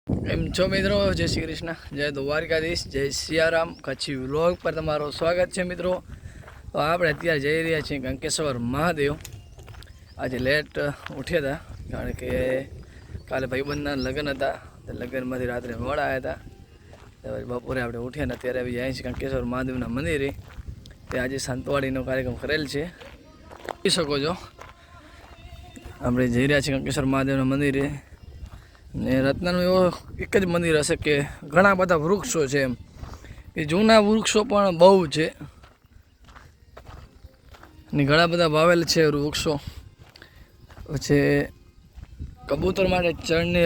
એમ છો મિત્રો? જય શ્રી કૃષ્ણ, જય દ્વારકાધીશ, જય સિયારામ. કચ્છી વ્લોગ પર તમારું સ્વાગત છે મિત્રો. તો આપણે અત્યારે જઈ રહ્યા છીએ ગંકેશ્વર મહાદેવ. આજે લેટ ઉઠ્યા હતા કારણ કે કાલે ભાઈબંધના લગ્ન હતા. લગ્નમાંથી રાત્રે મોડા આવ્યા હતા. બપોરે આપણે ઉઠ્યા ને અત્યારે આવી જાય છે ગંકેશ્વર મહાદેવના મંદિરે. તે આજે સંતવાડીનો કાર્યક્રમ કરેલ છે, જોઈ શકો છો. આપણે જઈ રહ્યા છીએ ગંકેશ્વર મહાદેવના મંદિરે. ને રત્નાનું એવો એક જ મંદિર હશે કે ઘણા બધા વૃક્ષો છે, એમ કે જૂના વૃક્ષો પણ બહુ છે ને ઘણા બધા વાવેલ છે વૃક્ષો. પછી કબૂતર માટે ચણની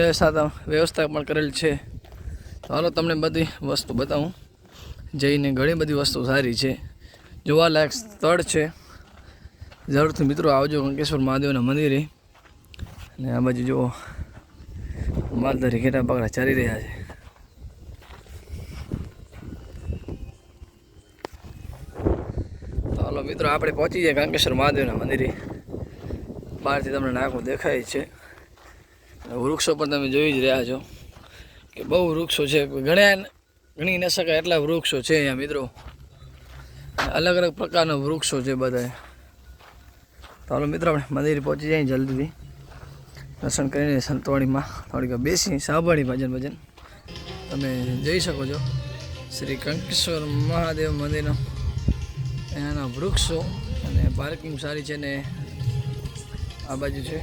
વ્યવસ્થા પણ કરેલ છે. તો હાલો તમને બધી વસ્તુ બતાવું જઈને. ઘણી બધી વસ્તુ સારી છે, જોવાલાયક સ્થળ છે. જરૂરથી મિત્રો આવજો ગંકેશ્વર મહાદેવના મંદિરે. અને આ બાજુ જુઓ માલધારી ઘેટા બકરા ચારી રહ્યા છે. તો હાલો મિત્રો આપણે પહોંચી જાય ગંકેશ્વર મહાદેવના મંદિરે. બહારથી તમને નાખું દેખાય છે. વૃક્ષો પણ તમે જોઈ જ રહ્યા છો કે બહુ વૃક્ષો છે, ગણી ન શકાય એટલા વૃક્ષો છે અહીંયા મિત્રો. અલગ અલગ પ્રકારના વૃક્ષો છે બધા. તો હાલો મિત્રો આપણે મંદિરે પહોંચી જાય જલ્દીથી. દર્શન કરીને સંતવાડીમાં થોડીક બેસી સાંભળી ભજન તમે જઈ શકો છો. શ્રી ગંકેશ્વર મહાદેવ મંદિરનો એના વૃક્ષો અને પાર્કિંગ સારી છે. ને આ બાજુ છે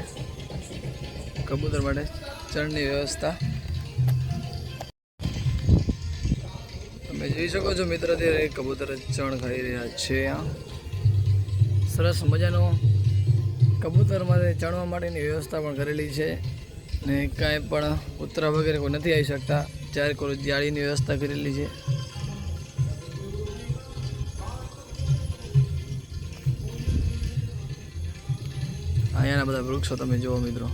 કબૂતર માટે ચણની વ્યવસ્થા. તમે જોઈ શકો છો મિત્ર, અત્યારે કબૂતર ચણ ખાઈ રહ્યા છે. સરસ મજાનો કબૂતર માટે ચણવા માટેની વ્યવસ્થા પણ કરેલી છે. ને કાંઈ પણ કૂતરા વગેરે કોઈ નથી આવી શકતા. ચારે કોઈ જાળીની વ્યવસ્થા કરેલી છે. અહીંયાના બધા વૃક્ષો તમે જુઓ મિત્રો.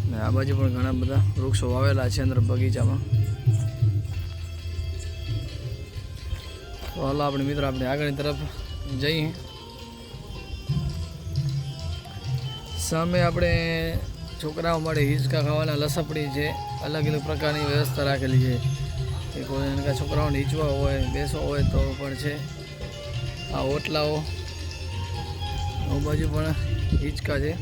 ને આ બાજુ પણ ઘણા બધા વૃક્ષો વાવેલા છે અંદર બગીચામાં. તો હાલો આપણે મિત્રો આપણે આગળની તરફ જઈએ. સામે આપણે છોકરાઓ માટે હિંચકા ખાવાના લસપડી છે. અલગ અલગ પ્રકારની વ્યવસ્થા રાખેલી છે કે કોઈ છોકરાઓને હિંચવા હોય, બેસવા હોય તો પણ છે. આ ઓટલાઓ બાજુ પણ હિંચકા છે.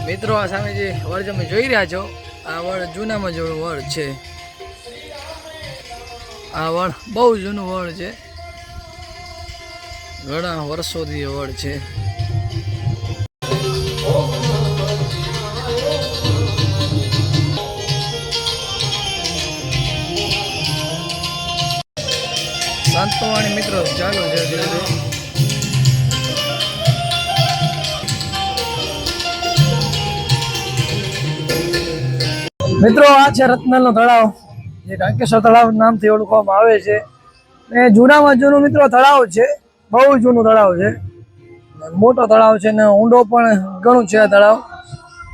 મિત્રો આ સામે જે વડ તમે જોઈ રહ્યા છો, આ વડ જૂનામાં જૂનું વડ છે. આ વડ બહુ જૂનું વડ છે, ઘણા વર્ષોથી વડ છે. સંતવાણી મિત્રો ચાલો છે. મિત્રો આ છે રત્નાલનો તળાવ, જે ગંકેશ્વર તળાવ નામથી ઓળખવામાં આવે છે. ને જૂનામાં જૂનું મિત્રો તળાવ છે, બહુ જૂનું તળાવ છે. મોટો તળાવ છે ને ઊંડો પણ ઘણું છે આ તળાવ.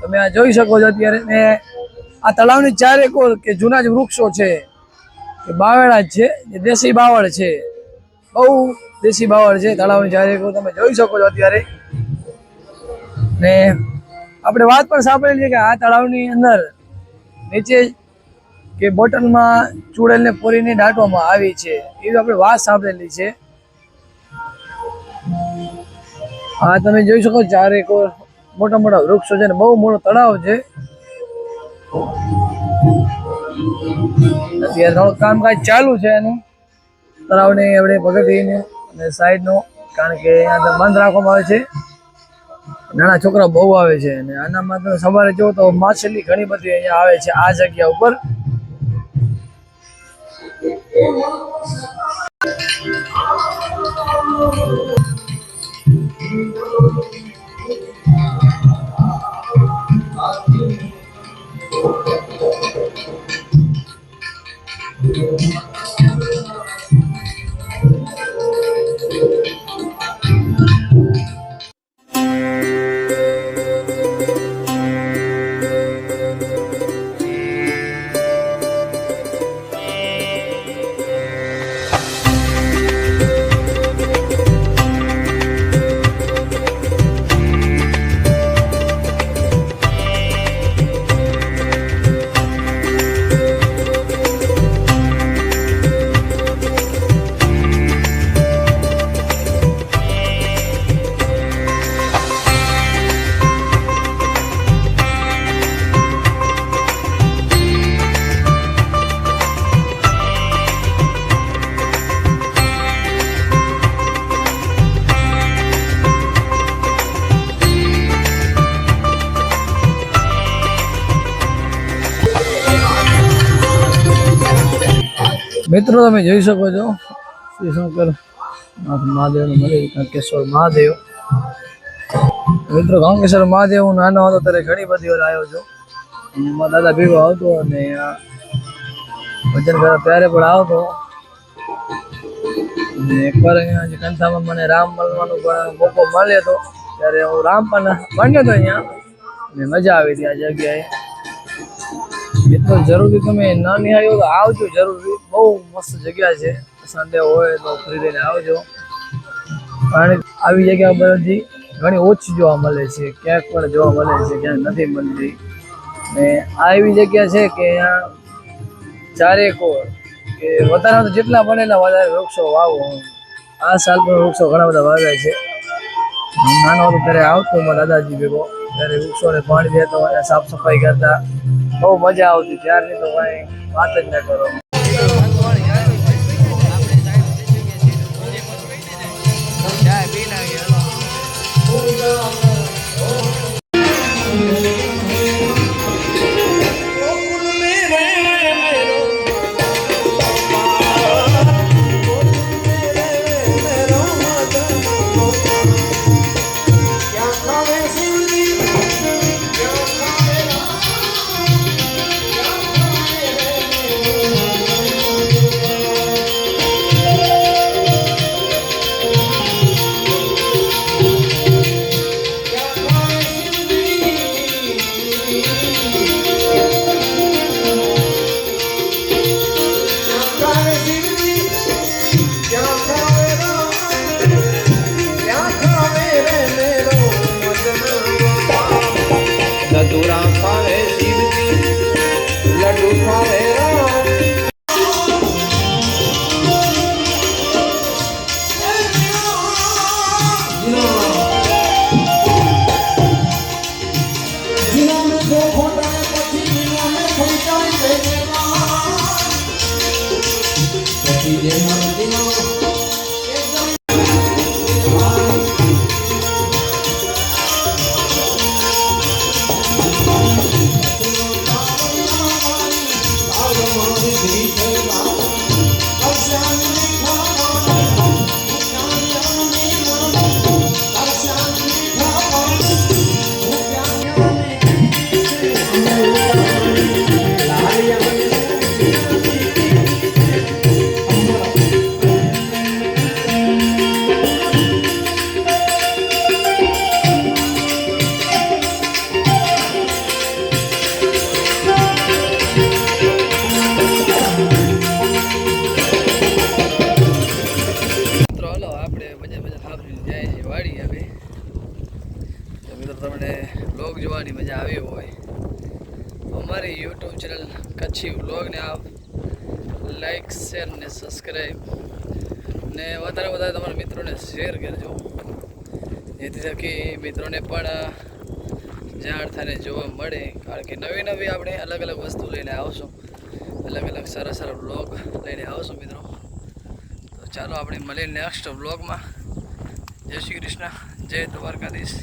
તમે આ જોઈ શકો છો અત્યારે. ને આ તળાવની ચારે કોર કે જૂના જ વૃક્ષો છે કે બાવળા જ છે, જે દેશી બાવળ છે. બહુ દેશી બાવળ છે તળાવની ચારે કોર, તમે જોઈ શકો છો અત્યારે. ને આપણે વાત પણ સાંભળેલી છે કે આ તળાવની અંદર નીચે કે બોટલમાં ચૂડેલને પૂરીને દાટવામાં આવી છે, એવી આપણે વાત સાંભળેલી છે. હા તમે જોઈ શકો ચારે કોર મોટા મોટા વૃક્ષો છે ને બહુ મોટો તળાવ છે. અત્યારે થોડું કામકાજ ચાલુ છે એનું, તળાવની આપણે પગથિયે અને સાઈડનું, કારણ કે અહીંયા બંધ રાખવામાં આવે છે. નાના છોકરા બહુ આવે છે અને આનામાં તો સવારે જો તો માછલી ઘણી બધી અહીંયા આવે છે આ જગ્યા ઉપર. મિત્રો તમે જોઈ શકો છો શ્રી શંકર મહાદેવનું મંદિર કંકેશ્વર મહાદેવ. મિત્રો કંકેશ્વર મહાદેવ હું નાનો હતો ત્યારે ઘણી બધી વાર આવ્યો છું. મારા દાદા ભેગો આવતો અને ભજન કરવા ત્યારે પણ આવતો. અને એકવાર અહીંયા કંથામાં મને રામ મળવાનો પણ મોકો મળ્યો હતો ત્યારે હું રામ પણ બન્યો હતો અહીંયા અને મજા આવી હતી આ જગ્યાએ. મિત્રો જરૂરી તમે નાની આવ્યો તો આવજો જરૂરી, બહુ મસ્ત જગ્યા છે. સન્ડે હોય તો ફરી લઈને આવજો. કારણ કે આવી જગ્યા બધી ઘણી ઓછી જોવા મળે છે, ક્યાંક પણ જોવા મળે છે, ક્યાંક નથી મળતી. ને આ એવી જગ્યા છે કે અહીંયા ચારેકોર કે વધારે તો જેટલા બનેલા વધારે વૃક્ષો વાવો. આ સાલ પણ વૃક્ષો ઘણા બધા વાવ્યા છે. નાનો હતો ત્યારે આવતો મારા દાદાજી ભેગો, ત્યારે વૃક્ષોને પાણી દેતો, સાફ સફાઈ કરતા, બહુ મજા આવતી. ત્યારની તો કાંઈ વાત જ ના કરો. તમને વ્લોગ જોવાની મજા આવી હોય અમારી યુટ્યુબ ચેનલ કચ્છી વ્લોગને આપ લાઈક શેર ને સબસ્ક્રાઈબ ને વધારે વધારે તમારા મિત્રોને શેર કરજો, જેથી થકી મિત્રોને પણ જાણ થઈને જોવા મળે. કારણ કે નવી નવી આપણે અલગ અલગ વસ્તુ લઈને આવશું, અલગ અલગ સારા સારા વ્લોગ લઈને આવશું મિત્રો. તો ચાલો આપણે મળીએ નેક્સ્ટ વ્લોગમાં. જય શ્રી કૃષ્ણ, જય દ્વારકાધીશ.